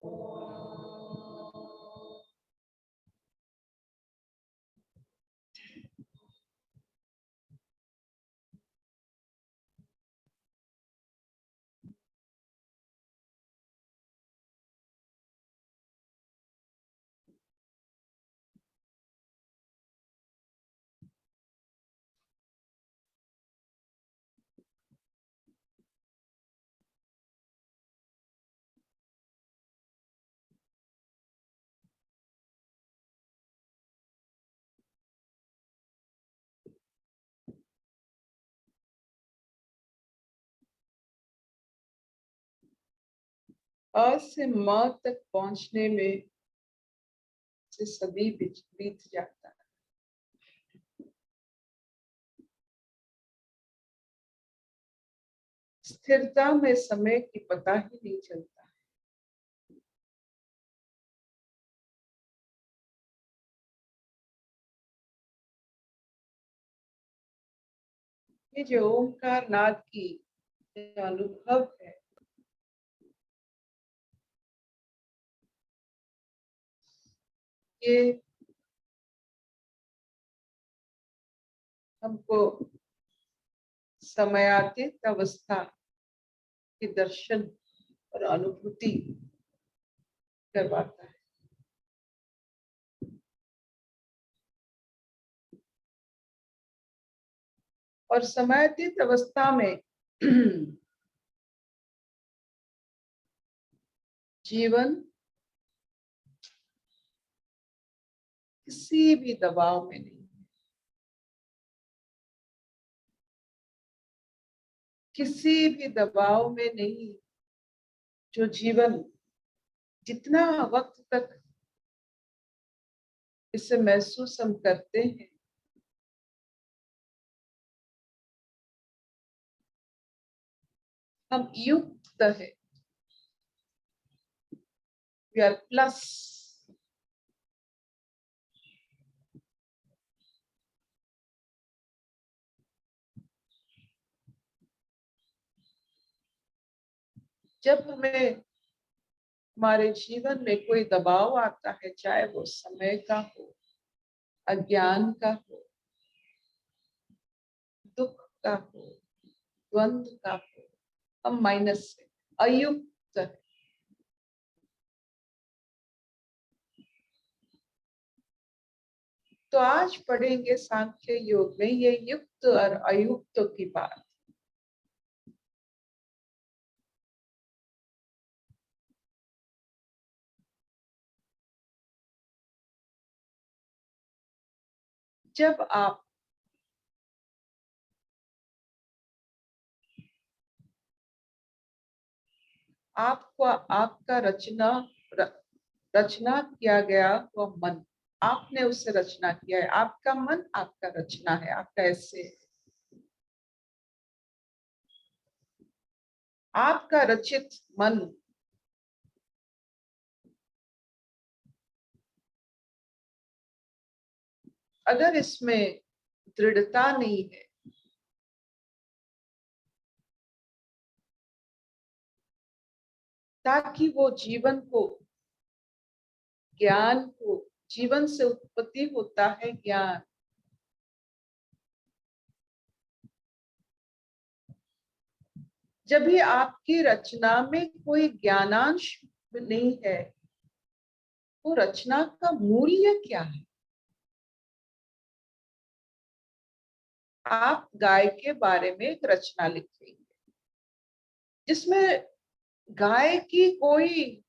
अ से म तक पहुंचने में से सदी बीत जाता है। स्थिरता में समय की पता ही नहीं चलता। ये जो ओंकार नाद की अनुभव है, ये हमको समयातीत अवस्था के दर्शन और अनुभूति करवाता है। और समयातीत अवस्था में जीवन किसी भी दबाव में नहीं, किसी भी दबाव में नहीं। जो जीवन जितना वक्त तक इसे महसूस हम करते हैं, हम युक्त है, वी आर प्लस। जब हमें हमारे जीवन में कोई दबाव आता है, चाहे वो समय का हो, अज्ञान का हो, दुख का हो, द्वंद्व का हो, हम माइनस से अयुक्त है। तो आज पढ़ेंगे सांख्य योग में ये युक्त और अयुक्त की बात। जब आपको आपका रचना किया गया वो मन, आपने उससे रचना किया है। आपका मन आपका रचना है, आपका ऐसे आपका रचित मन अगर इसमें दृढ़ता नहीं है, ताकि वो जीवन को, ज्ञान को, जीवन से उत्पत्ति होता है ज्ञान। जब भी आपकी रचना में कोई ज्ञानांश नहीं है, वो रचना का मूल्य क्या है? आप गाय के बारे में एक रचना लिखेंगे जिसमें गाय की कोई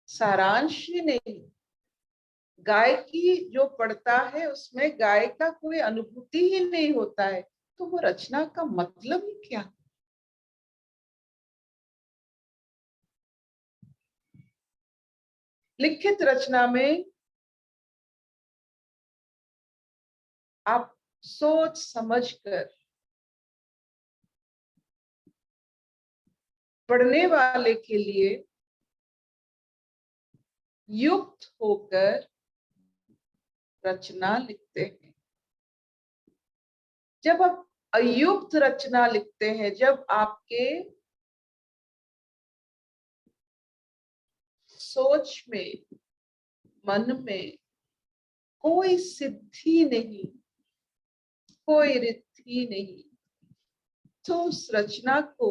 सारांश ही नहीं, गाय की जो पढ़ता है उसमें गाय का कोई अनुभूति ही नहीं होता है, तो वो रचना का मतलब ही क्या? लिखित रचना में आप सोच समझकर पढ़ने वाले के लिए युक्त होकर रचना लिखते हैं। जब आप अयुक्त रचना लिखते हैं, जब आपके सोच में, मन में कोई सिद्धि नहीं, कोई रिद्धि नहीं, तो उस रचना को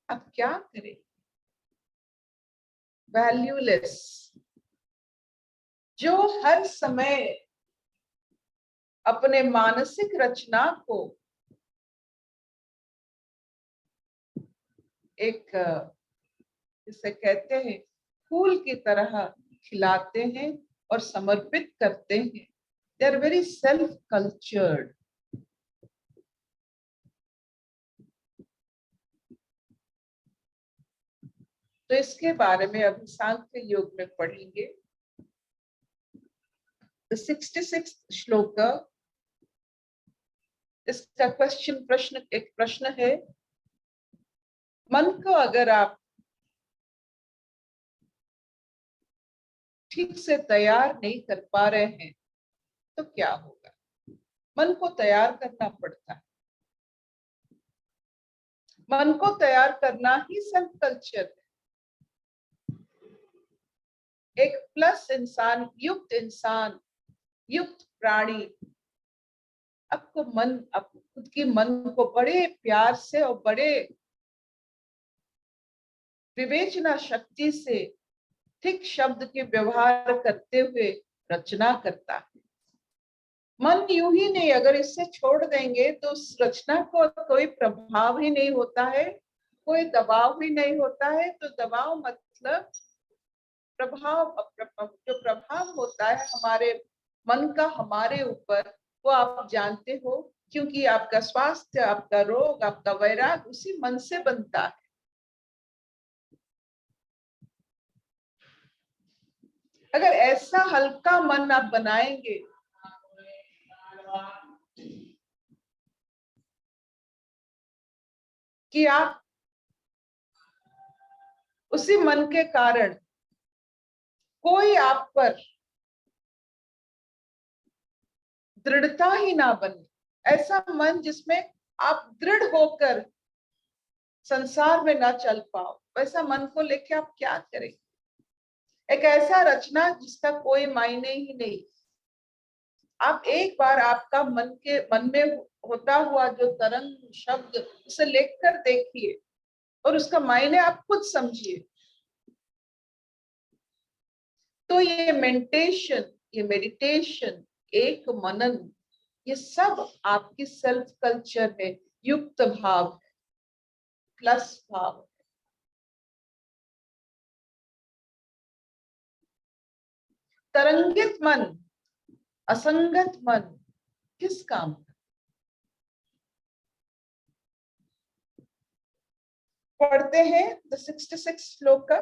अब क्या करें? वैल्यूलेस, जो हर समय अपने मानसिक रचना को एक, जिसे कहते हैं, फूल की तरह खिलाते हैं और समर्पित करते हैं। They are very self cultured. तो इसके बारे में अभी सांख्य योग में पढ़ेंगे। 66 श्लोक, इसका एक प्रश्न है, मन को अगर आप ठीक से तैयार नहीं कर पा रहे हैं तो क्या होगा? मन को तैयार करना पड़ता है। मन को तैयार करना ही सेल्फ कल्चर है। एक प्लस इंसान, युक्त प्राणी आपको खुद की मन को बड़े प्यार से और बड़े विवेचना शक्ति से ठीक शब्द के व्यवहार करते हुए रचना करता है। मन यूं ही नहीं, अगर इससे छोड़ देंगे तो उस रचना को कोई प्रभाव ही नहीं होता है, कोई दबाव ही नहीं होता है। तो दबाव मतलब प्रभाव, जो प्रभाव होता है हमारे मन का हमारे ऊपर, वो आप जानते हो, क्योंकि आपका स्वास्थ्य, आपका रोग, आपका वैराग उसी मन से बनता है। अगर ऐसा हल्का मन आप बनाएंगे कि आप उसी मन के कारण कोई आप पर दृढ़ता ही ना बने, ऐसा मन जिसमें आप दृढ़ होकर संसार में ना चल पाओ, वैसा मन को लेके आप क्या करें? एक ऐसा रचना जिसका कोई मायने ही नहीं। आप एक बार आपका मन में होता हुआ जो तरंग शब्द, उसे लेकर देखिए और उसका मायने आप खुद समझिए। तो ये मेडिटेशन, एक मनन, ये सब आपकी सेल्फ कल्चर है, युक्त भाव है, प्लस भाव है। तरंगित मन, असंगत मन किस काम का? पढ़ते हैं 66 श्लोक का।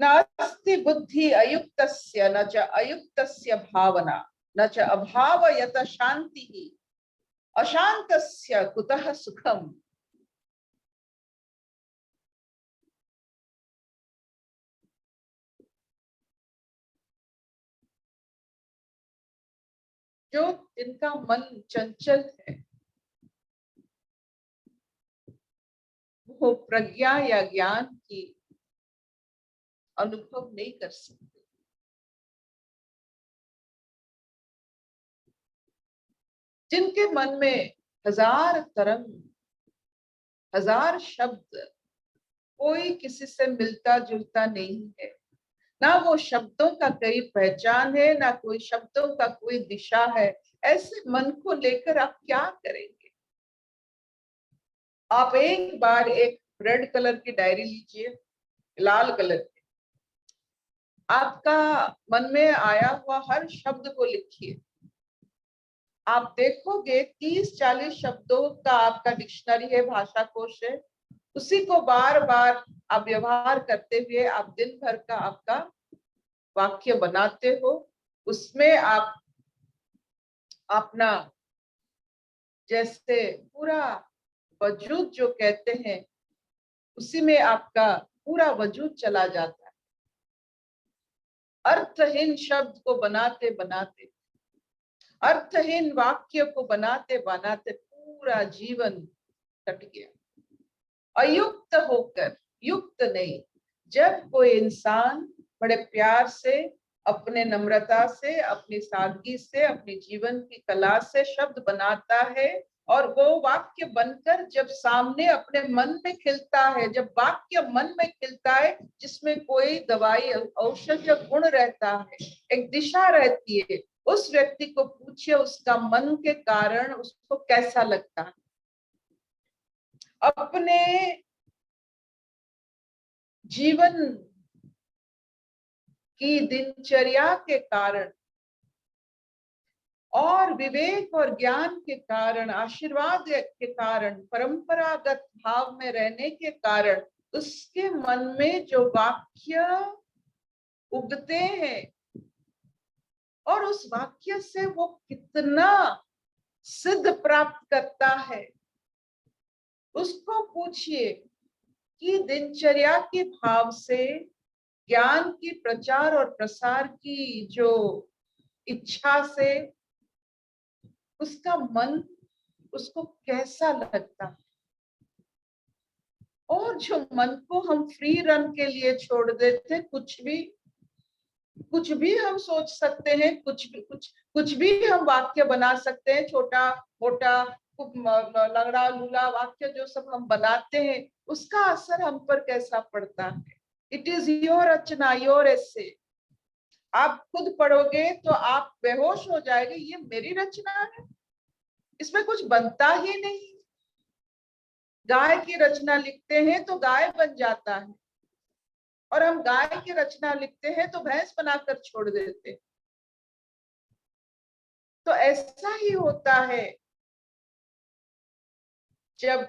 नास्ति बुद्धि अयुक्तस्य न च अयुक्तस्य भावना न च अभावयत शांति अशांतस्य कुतः सुखम। जो जिनका मन चंचल है वो प्रज्ञा या ज्ञान की अनुभव नहीं कर सकते। जिनके मन में हजार तरंग, हजार शब्द, कोई किसी से मिलता जुलता नहीं है, ना वो शब्दों का कोई पहचान है, ना कोई शब्दों का कोई दिशा है, ऐसे मन को लेकर आप क्या करेंगे? आप एक बार एक रेड कलर की डायरी लीजिए, लाल कलर की, आपका मन में आया हुआ हर शब्द को लिखिए। आप देखोगे 30-40 शब्दों का आपका डिक्शनरी है, भाषा कोश है, उसी को बार बार आप व्यवहार करते हुए आप दिन भर का आपका वाक्य बनाते हो। उसमें आप अपना जैसे पूरा वजूद जो कहते हैं, उसी में आपका पूरा वजूद चला जाता है। अर्थहीन शब्द को बनाते बनाते, अर्थहीन वाक्य को बनाते बनाते पूरा जीवन कट गया। अयुक्त होकर, युक्त नहीं। जब कोई इंसान बड़े प्यार से, अपने नम्रता से, अपनी सादगी से, अपने जीवन की कला से शब्द बनाता है और वो वाक्य बनकर जब सामने अपने मन में खिलता है, जब वाक्य मन में खिलता है जिसमें कोई दवाई औषधीय गुण रहता है, एक दिशा रहती है, उस व्यक्ति को पूछिए उसका मन के कारण उसको कैसा लगता है। अपने जीवन की दिनचर्या के कारण और विवेक और ज्ञान के कारण, आशीर्वाद के कारण, परंपरागत भाव में रहने के कारण उसके मन में जो वाक्य उगते हैं और उस वाक्य से वो कितना सिद्ध प्राप्त करता है, उसको पूछिए कि दिनचर्या के भाव से, ज्ञान की प्रचार और प्रसार की जो इच्छा से उसका मन उसको कैसा लगता है। और जो मन को हम फ्री रन के लिए छोड़ देते, कुछ भी हम सोच सकते हैं, कुछ भी हम वाक्य बना सकते हैं, छोटा मोटा लंगड़ा लूला वाक्य जो सब हम बनाते हैं उसका असर हम पर कैसा पड़ता है। इट इज योर रचना, योर एसे। आप खुद पढ़ोगे तो आप बेहोश हो जाएंगे, ये मेरी रचना है, इसमें कुछ बनता ही नहीं। गाय की रचना लिखते हैं तो गाय बन जाता है, और हम गाय की रचना लिखते हैं तो भैंस बनाकर छोड़ देते। तो ऐसा ही होता है जब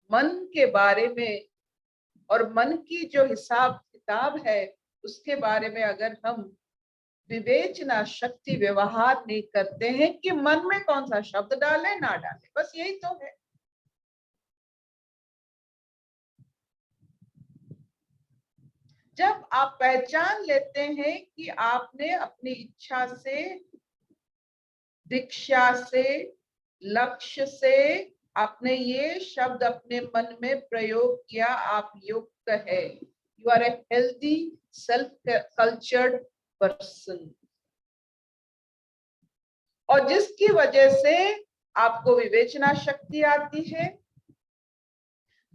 मन के बारे में और मन की जो हिसाब किताब है उसके बारे में अगर हम विवेचना शक्ति व्यवहार नहीं करते हैं कि मन में कौन सा शब्द डाले ना डाले, बस यही तो है। जब आप पहचान लेते हैं कि आपने अपनी इच्छा से, दीक्षा से, लक्ष्य से आपने ये शब्द अपने मन में प्रयोग किया, आप युक्त है, you are a healthy self cultured person. और जिसकी वजह से आपको विवेचना शक्ति आती है,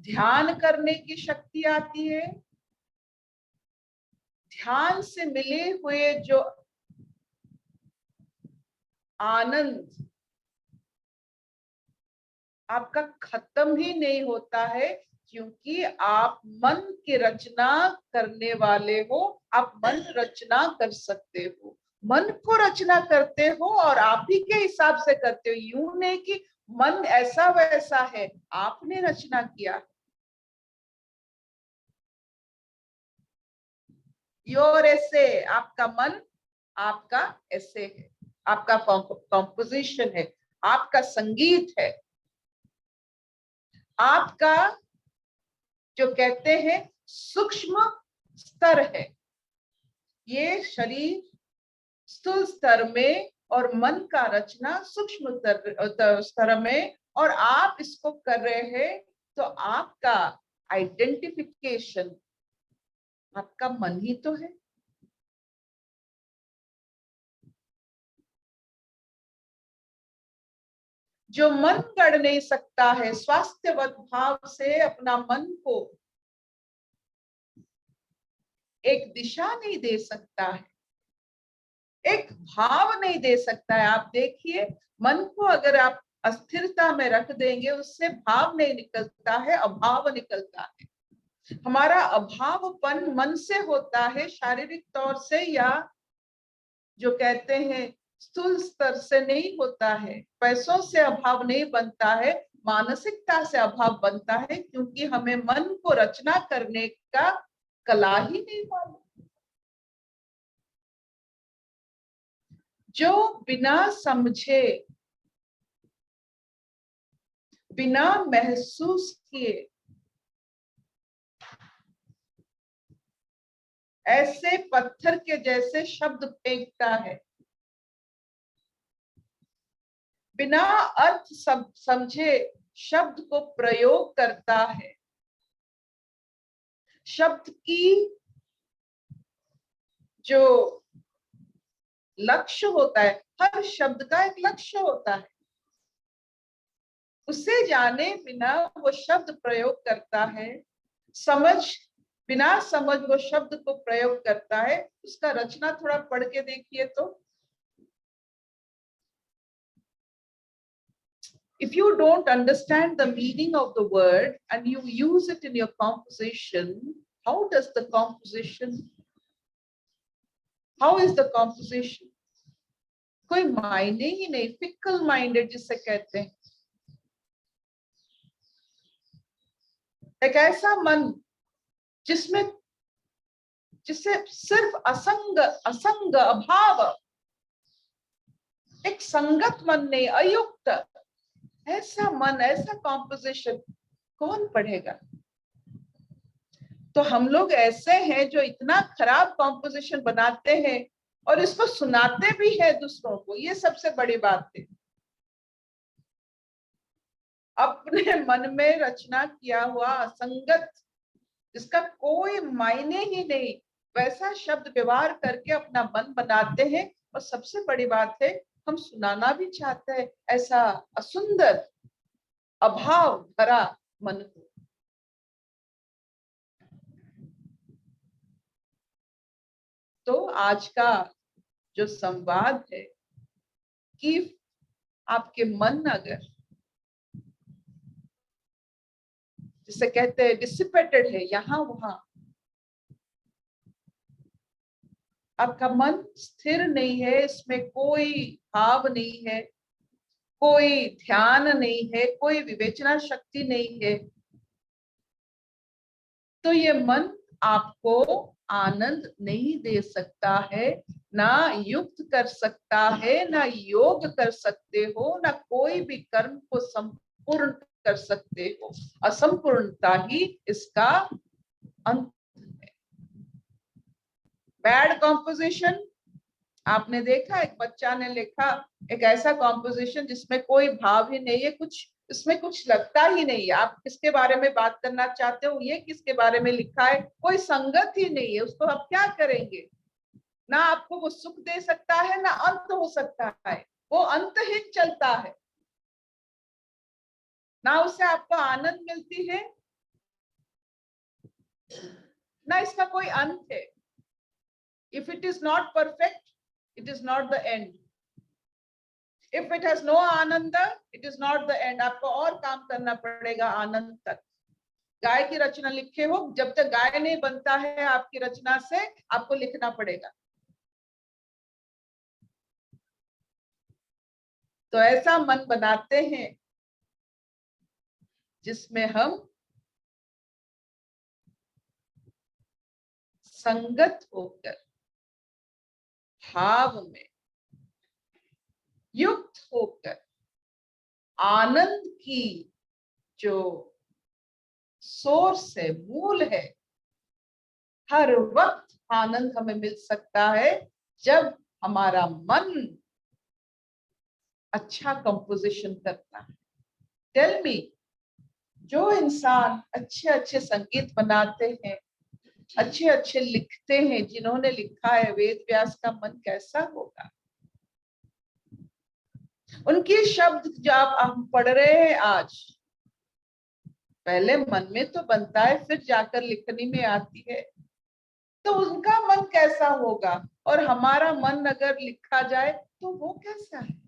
ध्यान करने की शक्ति आती है, ध्यान से मिले हुए जो आनंद आपका खत्म ही नहीं होता है, क्योंकि आप मन की रचना करने वाले हो। आप मन रचना कर सकते हो, मन को रचना करते हो और आप ही के हिसाब से करते हो। यूं नहीं कि मन ऐसा वैसा है, आपने रचना किया। योर ऐसे, आपका मन आपका ऐसे है, आपका कॉम्पोजिशन है, आपका संगीत है, आपका जो कहते हैं सूक्ष्म स्तर है। ये शरीर स्थूल स्तर में और मन का रचना सूक्ष्म स्तर में, और आप इसको कर रहे हैं तो आपका आइडेंटिफिकेशन आपका मन ही तो है। जो मन कर नहीं सकता है स्वास्थ्यवत भाव से अपना मन को एक दिशा नहीं दे सकता है, एक भाव नहीं दे सकता है। आप देखिए, मन को अगर आप अस्थिरता में रख देंगे उससे भाव नहीं निकलता है, अभाव निकलता है। हमारा अभावपन मन से होता है, शारीरिक तौर से या जो कहते हैं स्थूल स्तर से नहीं होता है, पैसों से अभाव नहीं बनता है, मानसिकता से अभाव बनता है, क्योंकि हमें मन को रचना करने का कला ही नहीं मालूम। जो बिना समझे, बिना महसूस किए ऐसे पत्थर के जैसे शब्द फेंकता है, बिना अर्थ समझे शब्द को प्रयोग करता है, शब्द की जो लक्ष्य होता है, हर शब्द का एक लक्ष्य होता है, उसे जाने बिना वो शब्द प्रयोग करता है, बिना समझ वो शब्द को प्रयोग करता है। उसका रचना थोड़ा पढ़ के देखिए तो, if you don't understand the meaning of the word and you use it in your composition, how does the composition, how is the composition? कोई मायने ही नहीं, फिकल माइंडेड जिसे कहते हैं। एक ऐसा मन जिससे सिर्फ असंग अभाव, एक संगत मन नहीं, अयुक्त, ऐसा मन, ऐसा कॉम्पोजिशन कौन पढ़ेगा? तो हम लोग ऐसे हैं जो इतना खराब कॉम्पोजिशन बनाते हैं और इसको सुनाते भी है दूसरों को। ये सबसे बड़ी बात है। अपने मन में रचना किया हुआ असंगत, जिसका कोई मायने ही नहीं, वैसा शब्द व्यवहार करके अपना मन बनाते हैं। और सबसे बड़ी बात है, हम सुनाना भी चाहते हैं ऐसा असुंदर अभाव भरा मन को। तो आज का जो संवाद है कि आपके मन अगर, जिसे कहते हैं डिसिपेटेड है, यहाँ वहां आपका मन स्थिर नहीं है, इसमें कोई भाव नहीं है, कोई ध्यान नहीं है, कोई विवेचना शक्ति नहीं है, तो ये मन आपको आनंद नहीं दे सकता है, ना युक्त कर सकता है, ना योग कर सकते हो, ना कोई भी कर्म को संपूर्ण कर सकते हो। असंपूर्णता ही इसका अंत है। बैड कॉम्पोजिशन, आपने देखा एक बच्चा ने लिखा एक ऐसा कॉम्पोजिशन जिसमें कोई भाव ही नहीं है, कुछ इसमें कुछ लगता ही नहीं है। आप किसके बारे में बात करना चाहते हो, ये किसके बारे में लिखा है, कोई संगत ही नहीं है, उसको आप क्या करेंगे? ना आपको वो सुख दे सकता है, ना अंत हो सकता है, वो अंतहीन चलता है, ना उससे आपको आनंद मिलती है, ना इसका कोई अंत है। If it is not perfect, it is not the end. If it has no ananda, it is not the end. आपको और काम करना पड़ेगा आनंद तक। गाय की रचना लिखे हो, जब तक गाय नहीं बनता है आपकी रचना से, आपको लिखना पड़ेगा। तो ऐसा मन बनाते हैं जिसमें हम संगत होकर, भाव में युक्त होकर, आनंद की जो सोर्स है, मूल है, हर वक्त आनंद हमें मिल सकता है जब हमारा मन अच्छा कंपोजिशन करता है। टेल मी, जो इंसान अच्छे अच्छे संगीत बनाते हैं, अच्छे अच्छे लिखते हैं, जिन्होंने लिखा है, वेद व्यास का मन कैसा होगा? उनके शब्द जब हम पढ़ रहे हैं आज, पहले मन में तो बनता है, फिर जाकर लिखनी में आती है, तो उनका मन कैसा होगा? और हमारा मन अगर लिखा जाए तो वो कैसा है?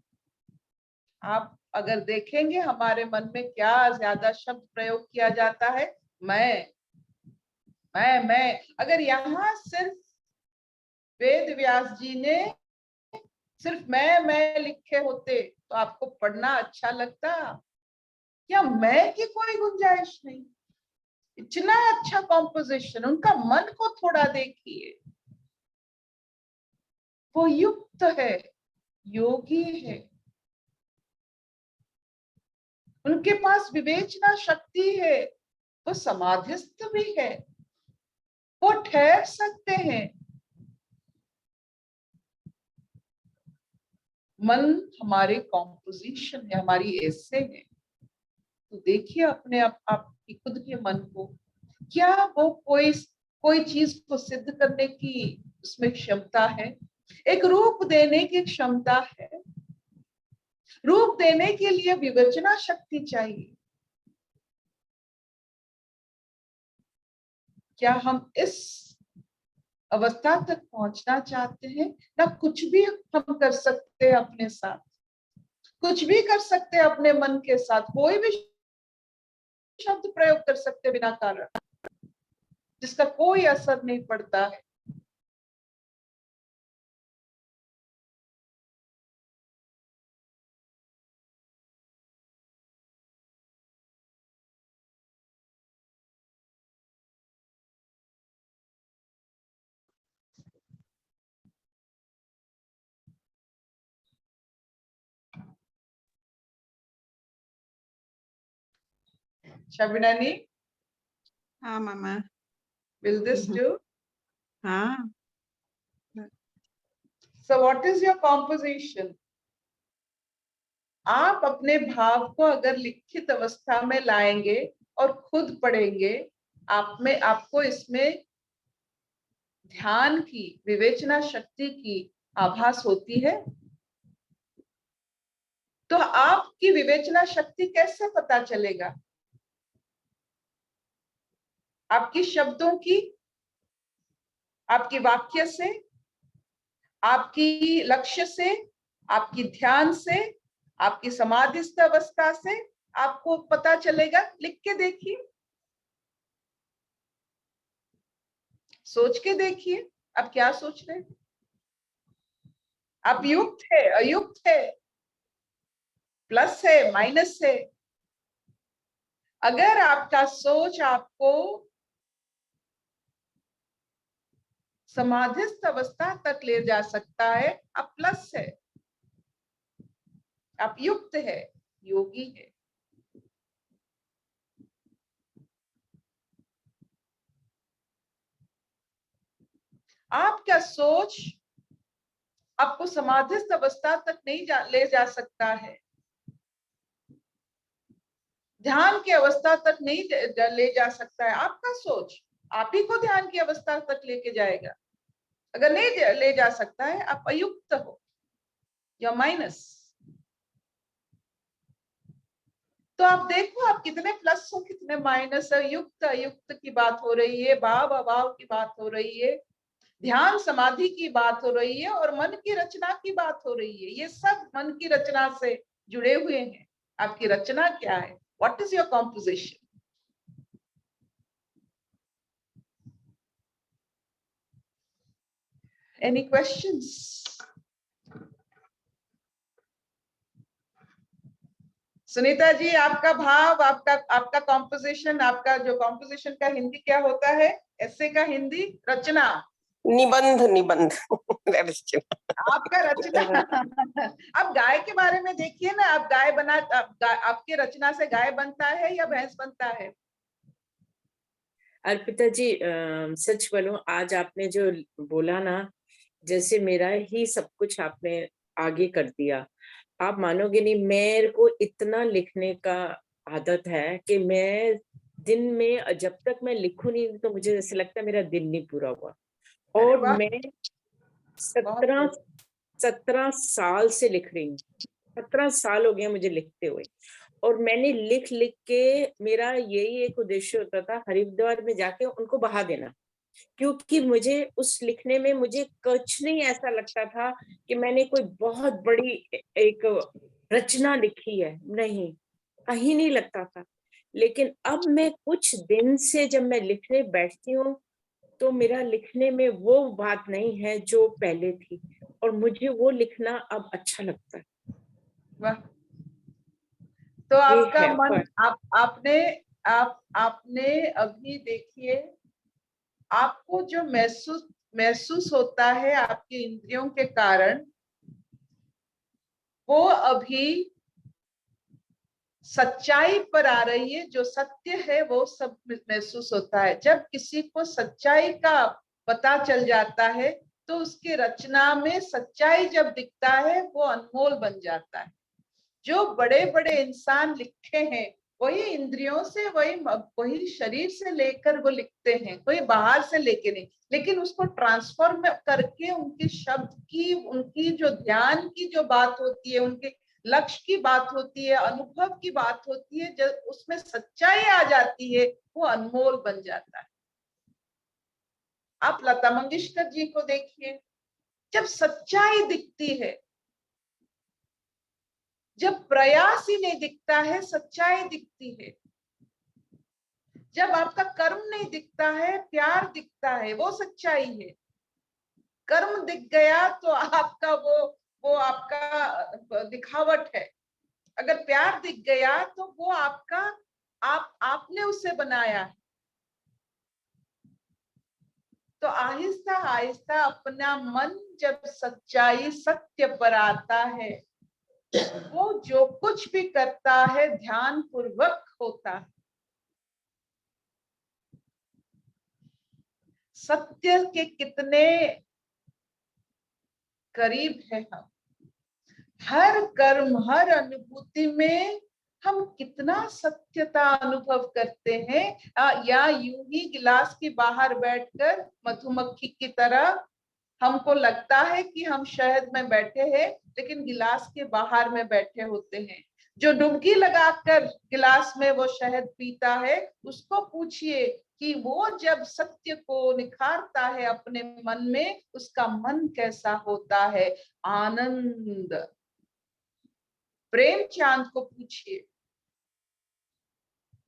आप अगर देखेंगे हमारे मन में क्या ज्यादा शब्द प्रयोग किया जाता है, मैं। अगर यहाँ सिर्फ वेद व्यास जी ने सिर्फ मैं लिखे होते तो आपको पढ़ना अच्छा लगता? या मैं की कोई गुंजाइश नहीं। इतना अच्छा कॉम्पोजिशन, उनका मन को थोड़ा देखिए, वो युक्त है, योगी है, उनके पास विवेचना शक्ति है, वो समाधिस्थ भी है, वो ठहर सकते हैं। मन हमारे कॉम्पोजिशन है, हमारी ऐसे है। तो देखिए अपने आपकी खुद के मन को, क्या वो कोई कोई चीज को सिद्ध करने की उसमें क्षमता है, एक रूप देने की क्षमता है। रूप देने के लिए विवेचना शक्ति चाहिए। क्या हम इस अवस्था तक पहुंचना चाहते हैं? ना कुछ भी हम कर सकते हैं अपने साथ, कुछ भी कर सकते हैं अपने मन के साथ, कोई भी शब्द प्रयोग कर सकते बिना कारण, जिसका कोई असर नहीं पड़ता है। Shabinani, हाँ मामा। will this do? हाँ। So what is your composition? आप अपने भाव को अगर लिखित अवस्था में लाएंगे और खुद पढ़ेंगे, आप में आपको इसमें ध्यान की, विवेचना शक्ति की आभास होती है। तो आपकी विवेचना शक्ति कैसे पता चलेगा? आपकी शब्दों की, आपकी वाक्य से, आपकी लक्ष्य से, आपकी ध्यान से, आपकी समाधिस्थ अवस्था से आपको पता चलेगा। लिख के देखिए, सोच के देखिए, आप क्या सोच रहे हैं? आप युक्त है, अयुक्त है, प्लस है, माइनस है? अगर आपका सोच आपको समाधिस्थ अवस्था तक ले जा सकता है, आप प्लस है, आप युक्त है, योगी है। आपका सोच आपको समाधिस्थ अवस्था तक नहीं ले जा सकता है, ध्यान की अवस्था तक नहीं ले जा सकता है। आपका सोच आप ही को ध्यान की अवस्था तक लेके जाएगा। अगर नहीं ले जा सकता है, आप अयुक्त हो या माइनस। तो आप देखो, आप कितने प्लस हो, कितने माइनस है। युक्त अयुक्त की बात हो रही है, भाव अभाव की बात हो रही है, ध्यान समाधि की बात हो रही है, और मन की रचना की बात हो रही है। ये सब मन की रचना से जुड़े हुए हैं। आपकी रचना क्या है? What is your composition? Any questions? Sunita ji, आपका भाव, आपका कॉम्पोजिशन, आपका जो कॉम्पोजिशन का हिंदी क्या होता है? ऐसे का हिंदी रचना, निबंध। निबंध आपका रचना। अब गाय के बारे में देखिए ना, आप गाय बना, आपके रचना से गाय बनता है या भैंस बनता है? अर्पिता जी, सच बोलूं, आज आपने जो बोला ना, जैसे मेरा ही सब कुछ आपने आगे कर दिया। आप मानोगे नहीं, मेरे को इतना लिखने का आदत है कि मैं दिन में जब तक मैं लिखूं नहीं तो मुझे जैसे लगता है मेरा दिन नहीं पूरा हुआ। और मैं 17 साल से लिख रही हूँ। 17 साल हो गए मुझे लिखते हुए। और मैंने लिख लिख के, मेरा यही एक उद्देश्य होता था, हरिद्वार में जाके उनको बहा देना। क्योंकि मुझे उस लिखने में मुझे कुछ नहीं ऐसा लगता था कि मैंने कोई बहुत बड़ी एक रचना लिखी है, नहीं, कहीं नहीं लगता था। लेकिन अब मैं कुछ दिन से जब मैं लिखने बैठती हूँ तो मेरा लिखने में वो बात नहीं है जो पहले थी, और मुझे वो लिखना अब अच्छा लगता है। वाह। तो आपका मन, आपने अभी देखिए, आपको जो महसूस होता है आपके इंद्रियों के कारण, वो अभी सच्चाई पर आ रही है। जो सत्य है वो सब महसूस होता है। जब किसी को सच्चाई का पता चल जाता है तो उसकी रचना में सच्चाई जब दिखता है वो अनमोल बन जाता है। जो बड़े बड़े इंसान लिखे हैं वही इंद्रियों से, वही शरीर से लेकर वो लिखते हैं, कोई बाहर से लेके नहीं, लेकिन उसको ट्रांसफॉर्म करके उनके शब्द की, उनकी जो ध्यान की जो बात होती है, उनके लक्ष्य की बात होती है, अनुभव की बात होती है, जब उसमें सच्चाई आ जाती है वो अनमोल बन जाता है। आप लता मंगेशकर जी को देखिए, जब सच्चाई दिखती है, जब प्रयास ही नहीं दिखता है, सच्चाई दिखती है, जब आपका कर्म नहीं दिखता है, प्यार दिखता है, वो सच्चाई है। कर्म दिख गया तो आपका वो आपका दिखावट है। अगर प्यार दिख गया तो वो आपका, आपने उसे बनाया है। तो आहिस्ता आहिस्ता अपना मन जब सच्चाई सत्य पर आता है, वो जो कुछ भी करता है ध्यान पूर्वक होता है। सत्य के कितने करीब है हम, हर कर्म, हर अनुभूति में हम कितना सत्यता अनुभव करते हैं। या यूं ही गिलास के बाहर बैठकर मधुमक्खी की तरह हमको लगता है कि हम शहद में बैठे हैं, लेकिन गिलास के बाहर में बैठे होते हैं। जो डुबकी लगाकर गिलास में वो शहद पीता है, उसको पूछिए कि वो जब सत्य को निखारता है अपने मन में, उसका मन कैसा होता है, आनंद। प्रेमचंद को पूछिए,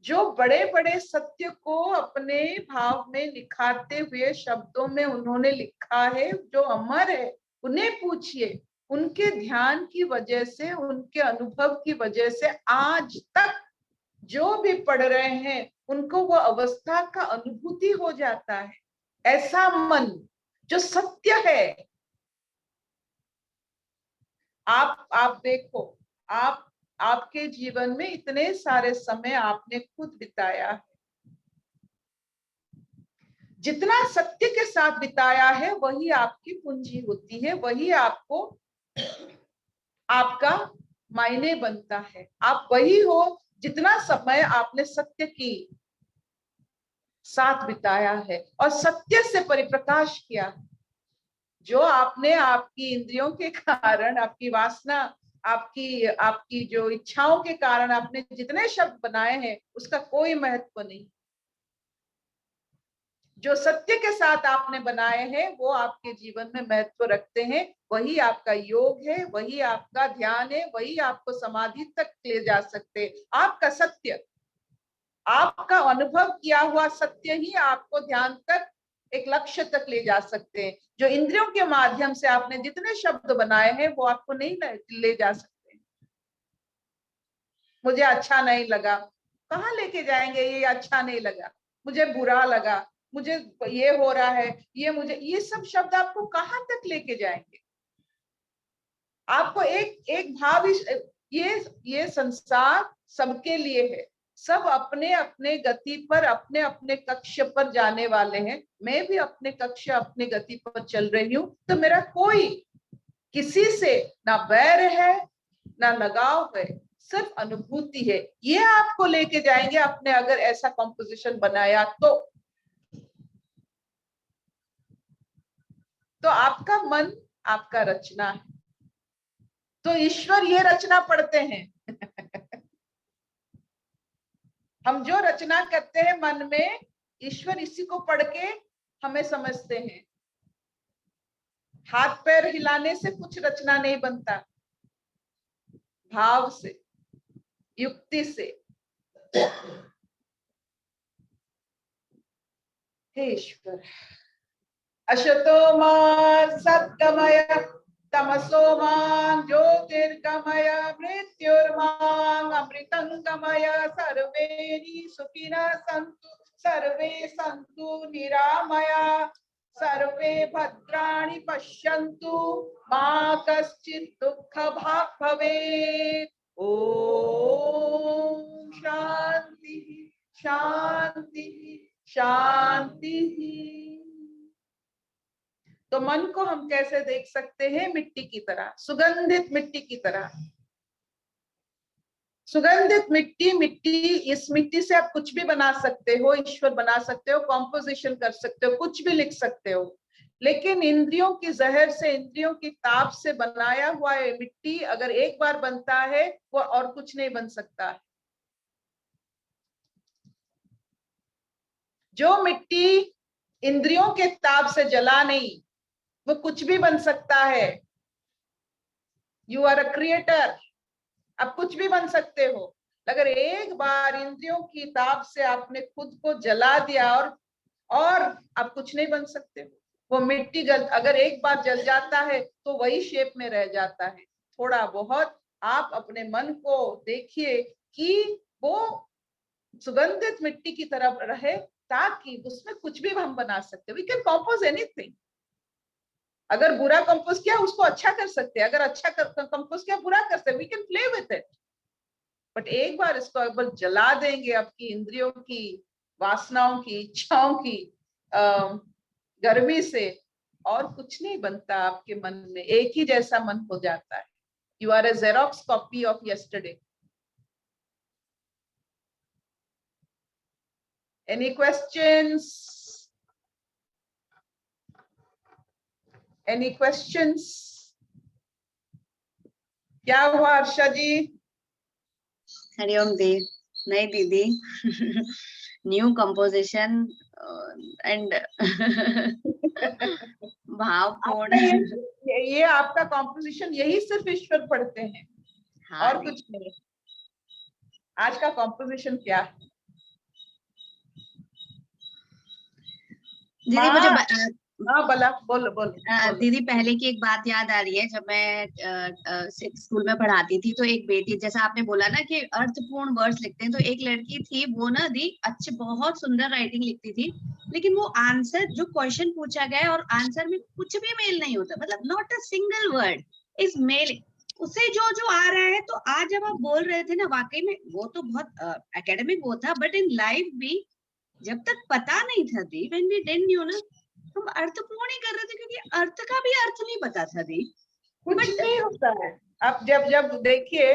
जो बड़े बड़े सत्य को अपने भाव में निखारते हुए शब्दों में उन्होंने लिखा है, जो अमर है, उन्हें पूछिए। उनके ध्यान की वजह से, उनके अनुभव की वजह से आज तक जो भी पढ़ रहे हैं उनको वो अवस्था का अनुभूति हो जाता है। ऐसा मन जो सत्य है। आप देखो, आपके जीवन में इतने सारे समय आपने खुद बिताया है, जितना सत्य के साथ बिताया है वही आपकी पूंजी होती है, वही आपको, आपका मायने बनता है। आप वही हो जितना समय आपने सत्य की साथ बिताया है और सत्य से परिप्रकाश किया। जो आपने आपकी इंद्रियों के कारण, आपकी वासना, आपकी आपकी जो इच्छाओं के कारण आपने जितने शब्द बनाए हैं, उसका कोई महत्व नहीं। जो सत्य के साथ आपने बनाए हैं वो आपके जीवन में महत्व रखते हैं। वही आपका योग है, वही आपका ध्यान है, वही आपको समाधि तक ले जा सकते हैं। आपका सत्य, आपका अनुभव किया हुआ सत्य ही आपको ध्यान तक, एक लक्ष्य तक ले जा सकते हैं। जो इंद्रियों के माध्यम से आपने जितने शब्द बनाए हैं वो आपको नहीं ले जा सकते। मुझे अच्छा नहीं लगा, कहाँ लेके जाएंगे? ये अच्छा नहीं लगा, मुझे बुरा लगा, मुझे ये हो रहा है, ये सब शब्द आपको कहाँ तक लेके जाएंगे? आपको एक भाव, ये संसार सबके लिए है। सब अपने अपने गति पर, अपने अपने कक्ष पर जाने वाले हैं। मैं भी अपने कक्ष, अपने गति पर चल रही हूँ। तो मेरा कोई किसी से ना बैर है ना लगाव है, सिर्फ अनुभूति है। ये आपको लेके जाएंगे आपने अगर ऐसा कॉम्पोजिशन बनाया तो आपका मन आपका रचना है। तो ईश्वर ये रचना पढ़ते हैं। हम जो रचना करते हैं मन में, ईश्वर इसी को पढ़ के हमें समझते हैं। हाथ पैर हिलाने से कुछ रचना नहीं बनता, भाव से, युक्ति से। हे ईश्वर, अशतो मा सद्गमय तमसो मा ज्योतिर्गमय मृत्युर्मा अमृतंगमय। सर्वे सुखिनः सन्तु, सर्वे सन्तु निरामया, सर्वे भद्राणि पश्यन्तु, मा कश्चित् दुःखभाग् भवेत्। ओम शांति शांति शांति। तो मन को हम कैसे देख सकते हैं? मिट्टी की तरह, सुगंधित मिट्टी की तरह। सुगंधित मिट्टी, इस मिट्टी से आप कुछ भी बना सकते हो, ईश्वर बना सकते हो, कॉम्पोजिशन कर सकते हो, कुछ भी लिख सकते हो। लेकिन इंद्रियों की जहर से, इंद्रियों की ताप से बनाया हुआ ये मिट्टी अगर एक बार बनता है वो और कुछ नहीं बन सकता है। जो मिट्टी इंद्रियों के ताप से जला नहीं, वो कुछ भी बन सकता है। यू आर अ क्रिएटर, आप कुछ भी बन सकते हो। अगर एक बार इंद्रियों की ताप से आपने खुद को जला दिया और आप कुछ नहीं बन सकते हो। वो मिट्टी अगर एक बार जल जाता है तो वही शेप में रह जाता है। थोड़ा बहुत आप अपने मन को देखिए कि वो सुगंधित मिट्टी की तरफ रहे, ताकि उसमें कुछ भी हम बना सकते। We can compose anything. अगर बुरा कंपोज किया उसको अच्छा कर सकते हैं, अगर अच्छा कंपोज किया बुरा कर सकते, we can play with it. But एक बार इसको अगर जला देंगे आपकी इंद्रियों की, वासनाओं की, इच्छाओं की गर्मी से, और कुछ नहीं बनता आपके मन में, एक ही जैसा मन हो जाता है। You are a xerox copy of yesterday. Any questions? Any questions? क्या हुआ हर्षा जी? हरिओम दी। नहीं दीदी, न्यू कंपोजिशन एंड भावपूर्ण। ये आपका कॉम्पोजिशन, यही सिर्फ ईश्वर पढ़ते हैं। हाँ और कुछ नहीं। आज का कॉम्पोजिशन क्या है? दीदी मुझे बोलो। दीदी पहले की एक बात याद आ रही है। जब मैं स्कूल में पढ़ाती थी तो एक बेटी, जैसा आपने बोला ना कि अर्थपूर्ण वर्ड्स लिखते हैं, तो एक लड़की थी वो ना दी अच्छी बहुत सुंदर राइटिंग लिखती थी, लेकिन वो आंसर जो क्वेश्चन पूछा गया और आंसर में कुछ भी मेल नहीं होता, मतलब not a single word is male. उसे जो जो आ रहा है। तो आज जब आप बोल रहे थे ना, वाकई में वो तो बहुत एकेडमिक वो था, बट इन लाइफ भी जब तक पता नहीं था दी, व्हेन वी डिडंट न्यू ना, हम अर्थपूर्ण ही कर रहे थे, क्योंकि अर्थ का भी अर्थ नहीं पता था दी। कुछ नहीं होता है। आप जब देखिए,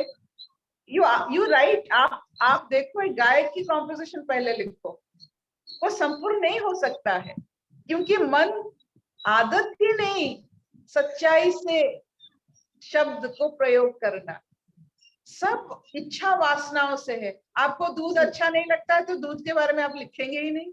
यू राइट, आप देखो एक गायक की कॉम्पोजिशन पहले लिखो, वो संपूर्ण नहीं हो सकता है, क्योंकि मन आदत ही नहीं सच्चाई से शब्द को प्रयोग करना, सब इच्छा वासनाओं से है। आपको दूध अच्छा नहीं लगता है तो दूध के बारे में आप लिखेंगे ही नहीं।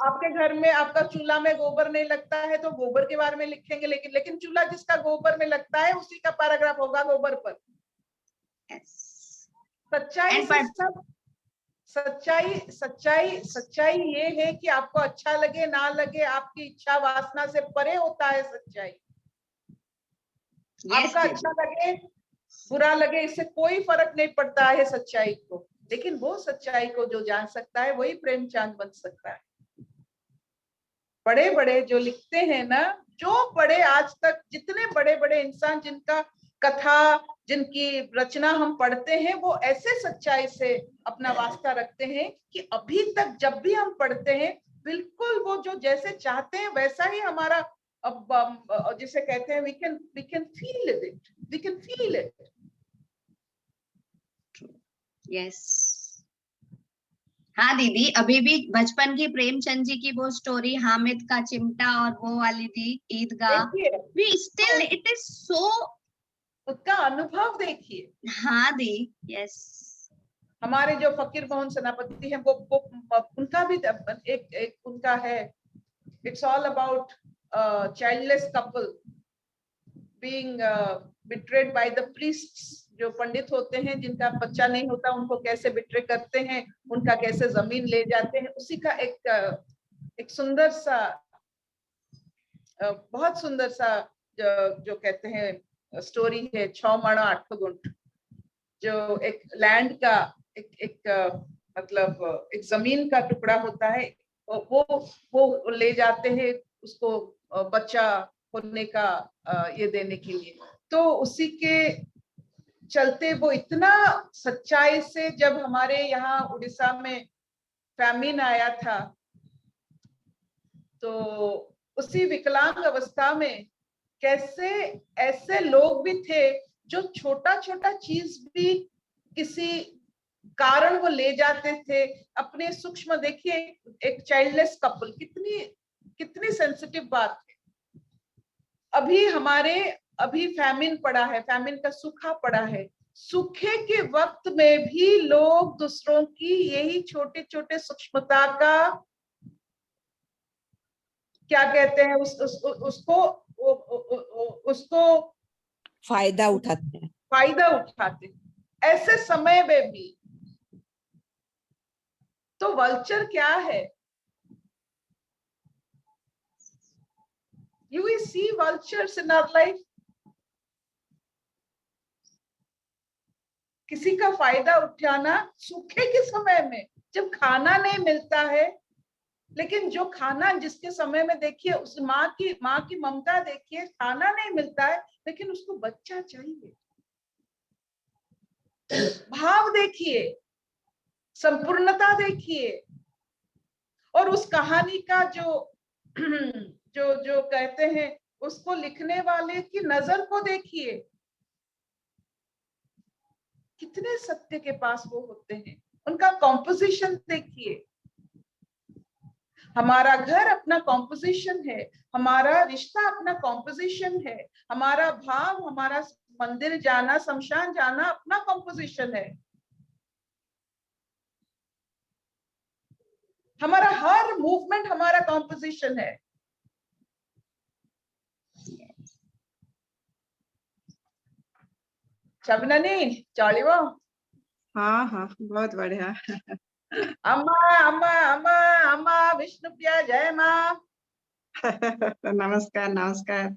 आपके घर में आपका चूल्हा में गोबर नहीं लगता है तो गोबर के बारे में लिखेंगे, लेकिन चूल्हा जिसका गोबर में लगता है उसी का पैराग्राफ होगा गोबर पर। सच्चाई से सब, सच्चाई ये है कि आपको अच्छा लगे ना लगे, आपकी इच्छा वासना से परे होता है सच्चाई। आपका अच्छा लगे बुरा लगे, इससे कोई फर्क नहीं पड़ता है सच्चाई को। लेकिन वो सच्चाई को जो जान सकता है वही प्रेमचंद बन सकता है। बड़े बड़े जो लिखते हैं ना, जो बड़े आज तक जितने बड़े बड़े इंसान जिनका कथा, जिनकी रचना हम पढ़ते हैं, वो ऐसे सच्चाई से अपना वास्ता रखते हैं कि अभी तक जब भी हम पढ़ते हैं बिल्कुल वो जो जैसे चाहते हैं वैसा ही हमारा, अब जिसे कहते हैं we can feel it. Yes हाँ दीदी, अभी भी बचपन की प्रेमचंद जी की वो स्टोरी, हामिद का चिमटा और वो वाली थी Idgah, we still it is so, उसका अनुभव देखिए। हाँ दी। यस हमारे जो फकीर मोहन सेनापति हैं, वो उनका भी एक उनका है, it's all about childless couple being betrayed by the priests. जो पंडित होते हैं जिनका बच्चा नहीं होता, उनको कैसे बिट्रे करते हैं, उनका कैसे जमीन ले जाते हैं, उसी का एक सुंदर सा, बहुत सुंदर सा जो कहते हैं स्टोरी है, 6 माणा 8 गुंठ। जो एक लैंड का एक मतलब एक जमीन का टुकड़ा होता है, वो ले जाते हैं उसको बच्चा होने का ये देने के लिए। तो उसी के चलते वो इतना सच्चाई से, जब हमारे यहाँ उड़ीसा में फैमिन आया था, तो उसी विकलांग अवस्था में कैसे ऐसे लोग भी थे जो छोटा छोटा चीज भी किसी कारण वो ले जाते थे अपने सूक्ष्म। देखिए एक चाइल्डलेस कपल, कितनी कितनी सेंसिटिव बात है। अभी फैमिन पड़ा है, फैमिन का सूखा पड़ा है। सूखे के वक्त में भी लोग दूसरों की यही छोटे छोटे सूक्ष्मता का क्या कहते हैं उसको फायदा उठाते हैं। फायदा उठाते। ऐसे समय में भी तो वल्चर क्या है? You will see vultures in our life. किसी का फायदा उठाना सूखे के समय में, जब खाना नहीं मिलता है। लेकिन जो खाना जिसके समय में देखिए, उस माँ की ममता देखिए, खाना नहीं मिलता है लेकिन उसको बच्चा चाहिए। भाव देखिए, संपूर्णता देखिए। और उस कहानी का जो कहते हैं उसको लिखने वाले की नजर को देखिए, कितने सत्य के पास वो होते हैं। उनका कॉम्पोजिशन देखिए। हमारा घर अपना कॉम्पोजिशन है, हमारा रिश्ता अपना कॉम्पोजिशन है, हमारा भाव, हमारा मंदिर जाना, शमशान जाना अपना कॉम्पोजिशन है। हमारा हर मूवमेंट हमारा कॉम्पोजिशन है। शबननी चलिबो? हाँ हाँ, बहुत बढ़िया। अम्मा अम्मा अम्मा अम्मा विष्णुप्रिया जय माँ। नमस्कार नमस्कार।